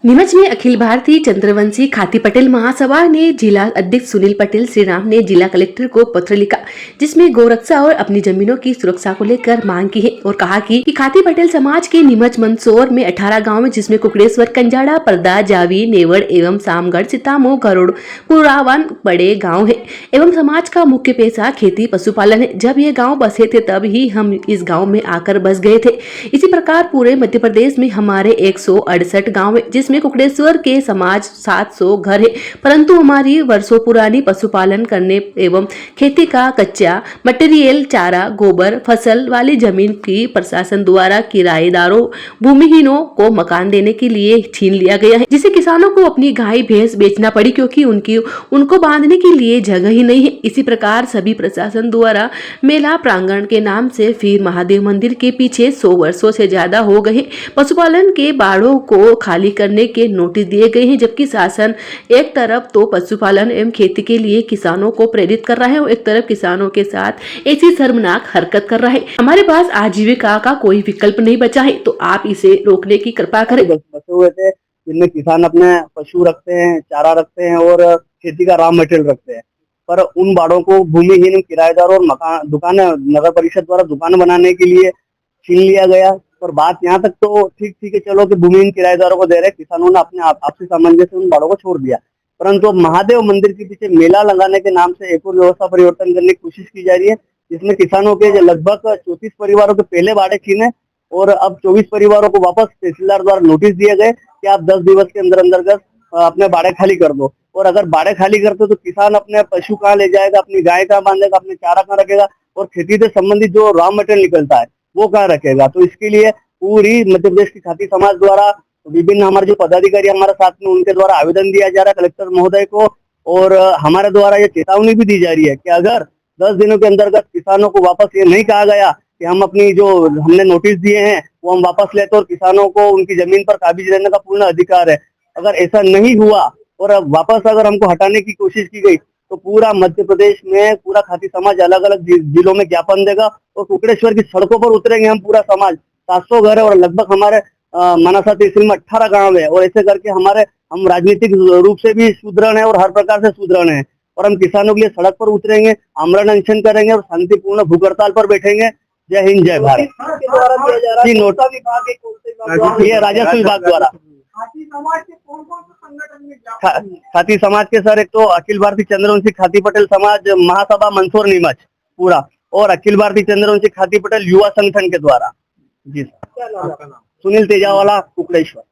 नीमच में अखिल भारतीय चंद्रवंशी खाती पटेल महासभा ने जिला अध्यक्ष सुनील पटेल श्रीराम ने जिला कलेक्टर को पत्र लिखा, जिसमें गौरक्षा और अपनी जमीनों की सुरक्षा को लेकर मांग की है और कहा कि खाती पटेल समाज के नीमच मंदसौर में 18 गांव में, जिसमें कुकड़ेश्वर, कंजाड़ा, परदा, जावी, नेवड़ एवं सामगढ़, सीतामऊ, गरुड़, पुरावन बड़े गाँव है एवं समाज का मुख्य पेशा खेती पशुपालन है। जब ये गाँव बसे थे तब ही हम इस गाँव में आकर बस गए थे। इसी प्रकार पूरे मध्य प्रदेश में हमारे 168 गाँव है, जिसमें कुकड़ेश्वर के समाज 700 घर है, परंतु हमारी वर्षों पुरानी पशुपालन करने एवं खेती का कच्चा मटेरियल, चारा, गोबर, फसल वाली जमीन की प्रशासन द्वारा किराएदारों, भूमिहीनों को मकान देने के लिए छीन लिया गया है, जिससे किसानों को अपनी गाय भैंस बेचना पड़ी क्योंकि उनको बांधने के लिए जगह ही नहीं है। इसी प्रकार सभी प्रशासन द्वारा मेला प्रांगण के नाम से फिर महादेव मंदिर के पीछे 100 वर्षों से ज्यादा हो गए पशुपालन के बाड़ों को खाली करने के नोटिस दिए गए हैं, जबकि शासन एक तरफ तो पशुपालन एवं खेती के लिए किसानों को प्रेरित कर रहा है और एक तरफ किसानों के साथ ऐसी शर्मनाक हरकत कर रहा है। हमारे पास आजीविका का कोई विकल्प नहीं बचा है, तो आप इसे रोकने की कृपा करें। बसे हुए थे जिनमें किसान अपने पशु रखते हैं, चारा रखते हैं और खेती का रॉ मटेरियल रखते हैं, पर उन बाड़ों को भूमिहीन किराएदारों और मकान दुकानें नगर परिषद द्वारा दुकान बनाने के लिए छीन लिया गया। पर बात यहाँ तक तो ठीक है, चलो कि भूमिहीन किराएदारों को दे रहे, किसानों ने अपने आपसी सामंजस्य से उन बाड़ों को छोड़ दिया, परंतु महादेव मंदिर के पीछे मेला लगाने के नाम से एक और व्यवस्था परिवर्तन करने की कोशिश की जा रही है, जिसमें किसानों के लगभग 34 परिवारों के पहले बाड़े छीने और अब 24 परिवारों को वापस तहसीलदार द्वारा नोटिस दिए गए कि आप 10 दिवस के अंदर अपने बाड़े खाली कर दो। और अगर बाड़े खाली करते तो किसान अपने पशु कहाँ ले जाएगा, अपनी गाय कहाँ बांधेगा, अपने चारा कहाँ रखेगा और खेती से संबंधित जो रॉ मटेरियल निकलता है वो कहाँ रखेगा। तो इसके लिए पूरी मध्य प्रदेश की खाती समाज द्वारा विभिन्न हमारे जो पदाधिकारी हमारे साथ में उनके द्वारा आवेदन दिया जा रहा है कलेक्टर महोदय को, और हमारे द्वारा ये चेतावनी भी दी जा रही है कि अगर 10 दिनों के अंतर्गत किसानों को वापस ये नहीं कहा गया कि हम अपनी जो हमने नोटिस दिए हैं वो हम वापस लेते और किसानों को उनकी जमीन पर काबिज रहने का पूर्ण अधिकार है, अगर ऐसा नहीं हुआ और अब वापस अगर हमको हटाने की कोशिश की गई तो पूरा मध्य प्रदेश में पूरा खाती समाज अलग अलग जिलों में ज्ञापन देगा और कुकड़ेश्वर की सड़कों पर उतरेंगे हम पूरा समाज। 700 घर है और लगभग हमारे मानसा तहसील में 18 गांव है और ऐसे करके हम राजनीतिक रूप से भी सुदृढ़ है और हर प्रकार से सुदृढ़ है और हम किसानों के लिए सड़क पर उतरेंगे, आमरण अनशन करेंगे और शांतिपूर्ण भूख हड़ताल पर बैठेंगे। जय हिंद, जय भारत। ये राजस्व विभाग द्वारा खाती समाज के सर एक तो अखिल भारतीय चंद्रवंशी खाती पटेल समाज महासभा मंदसौर नीमच पूरा और अखिल भारतीय चंद्रवंशी खाती पटेल युवा संगठन के द्वारा। जी सर, सुनील तेजावाला, कुकड़ेश्वर।